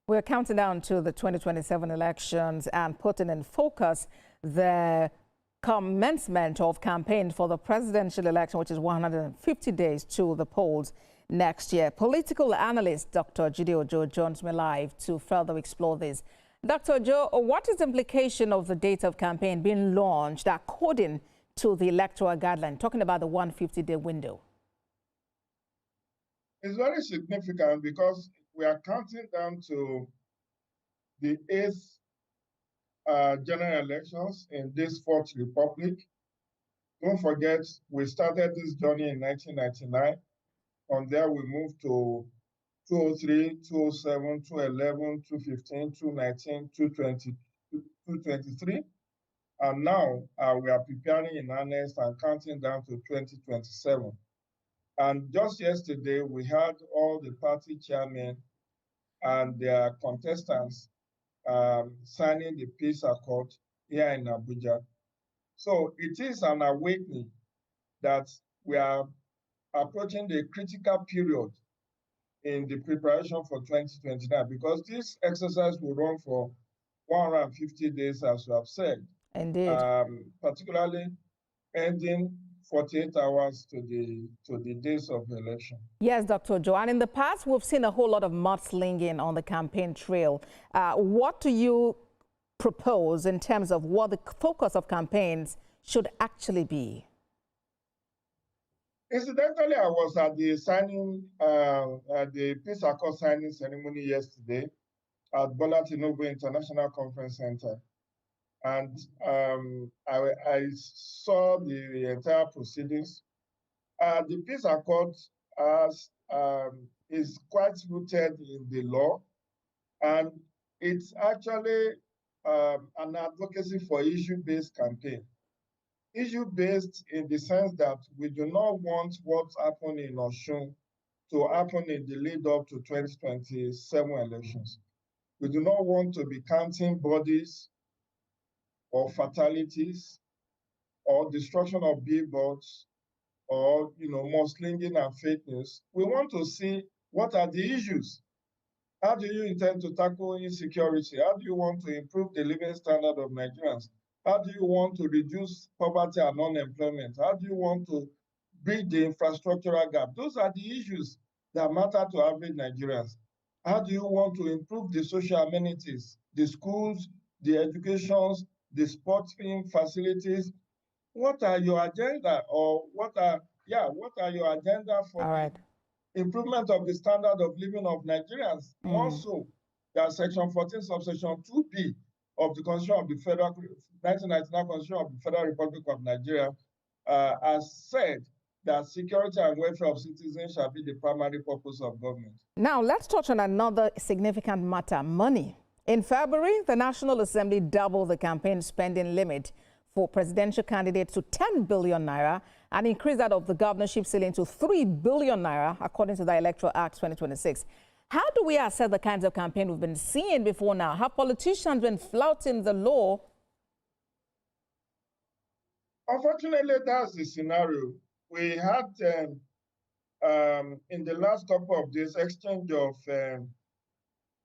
We're counting down to the 2027 elections and putting in focus the commencement of campaign for the presidential election, which is 150 days to the polls next year. Political analyst Dr. Jide Ojo joins me live to further explore this. Dr. Ojo, what is the implication of the date of campaign being launched according to the electoral guideline, talking about the 150-day window? It's very significant because we are counting down to the 8th general elections in this Fourth Republic. Don't forget, we started this journey in 1999. From there, we moved to 203, 207, 211, 215, 219, 220, 223. And now we are preparing in earnest and counting down to 2027. And just yesterday, we had all the party chairmen and their contestants signing the peace accord here in Abuja. So it is an awakening that we are approaching the critical period in the preparation for 2029, because this exercise will run for 150 days, as you have said. Indeed. Particularly ending 48 hours to the days of the election. Yes, Dr. Ojo. And in the past, we've seen a whole lot of mudslinging on the campaign trail. What do you propose in terms of what the focus of campaigns should actually be? Incidentally, I was at the signing, the Peace Accord signing ceremony yesterday at Bola Tinubu International Conference Center. And I saw the entire proceedings. The Peace Accord is quite rooted in the law, and it's actually an advocacy for issue-based campaign. Issue-based in the sense that we do not want what happened in Osun to happen in the lead-up to 2027 elections. We do not want to be counting bodies or fatalities or destruction of billboards or mudslinging and fake news. We want to see what are the issues. How do you intend to tackle insecurity? How do you want to improve the living standard of Nigerians? How do you want to reduce poverty and unemployment? How do you want to bridge the infrastructural gap? Those are the issues that matter to average Nigerians. How do you want to improve the social amenities, the schools, the educations, the sporting facilities? What are your agenda, or what are your agenda for the improvement of the standard of living of Nigerians? Also, that Section 14, subsection 2B of the Constitution of the 1999 Constitution of the Federal Republic of Nigeria has said that security and welfare of citizens shall be the primary purpose of government. Now, let's touch on another significant matter, money. In February, the National Assembly doubled the campaign spending limit for presidential candidates to 10 billion naira and increased that of the governorship ceiling to 3 billion naira, according to the Electoral Act 2026. How do we assess the kinds of campaign we've been seeing before now? Have politicians been flouting the law? Unfortunately, that's the scenario. We had, in the last couple of days, exchange of,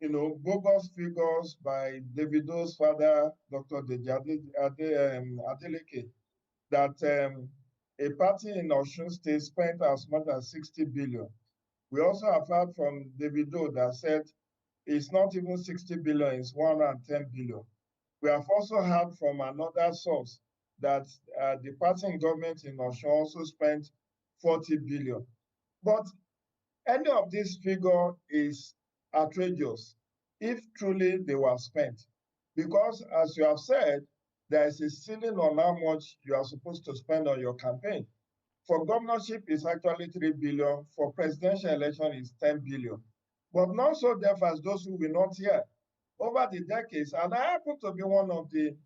bogus figures by Davido's father, Dr. Adeleke, that a party in Osun State spent as much as 60 billion. We also have heard from Davido that said it's not even 60 billion, it's 110 billion. We have also heard from another source that the party in government in Osun also spent 40 billion. But any of this figure is outrageous if truly they were spent. Because as you have said, there is a ceiling on how much you are supposed to spend on your campaign. For governorship, it's actually 3 billion. For presidential election, it's 10 billion. But not so deaf as those who will not hear. Over the decades, and I happen to be one of the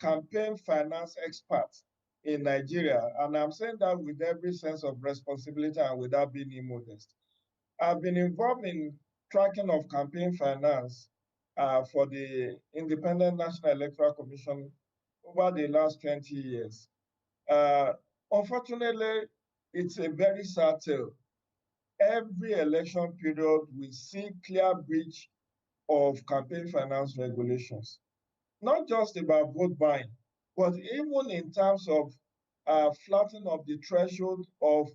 campaign finance experts in Nigeria, and I'm saying that with every sense of responsibility and without being immodest. I've been involved in tracking of campaign finance for the Independent National Electoral Commission over the last 20 years. Unfortunately, it's a very sad tale. Every election period, we see clear breach of campaign finance regulations. Not just about vote buying, but even in terms of flattening of the threshold of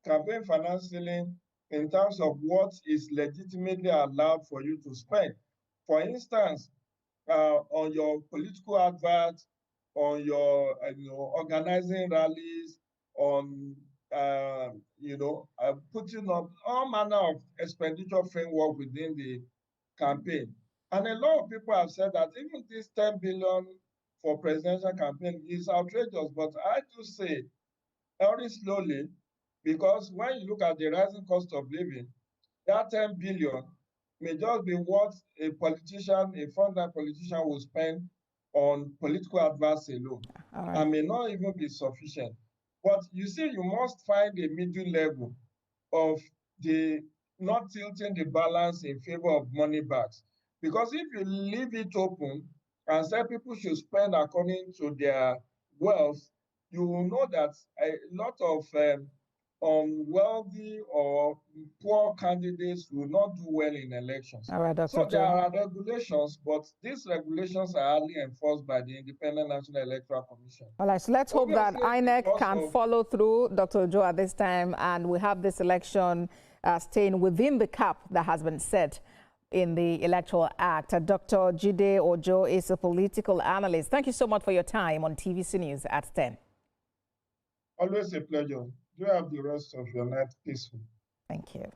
campaign finance ceiling in terms of what is legitimately allowed for you to spend. For instance, on your political advert, on your organizing rallies, on putting up all manner of expenditure framework within the campaign. And a lot of people have said that even this 10 billion for presidential campaign is outrageous, but I do say very slowly, because when you look at the rising cost of living, that 10 billion may just be what a politician, a frontline politician will spend on political adverts alone, and may not even be sufficient. But you see, you must find a middle level of the not tilting the balance in favor of money bags. Because if you leave it open and say people should spend according to their wealth, you will know that a lot of unwealthy or poor candidates will not do well in elections. All right, Dr. So there Joe. are regulations, but these regulations are hardly enforced by the Independent National Electoral Commission. All right, so let's hope that INEC can follow through, Dr. Joe, at this time, and we have this election staying within the cap that has been set in the Electoral Act. Dr. Jide Ojo is a political analyst. Thank you so much for your time on TVC News at 10. Always a pleasure. Do have the rest of your night peaceful. Thank you.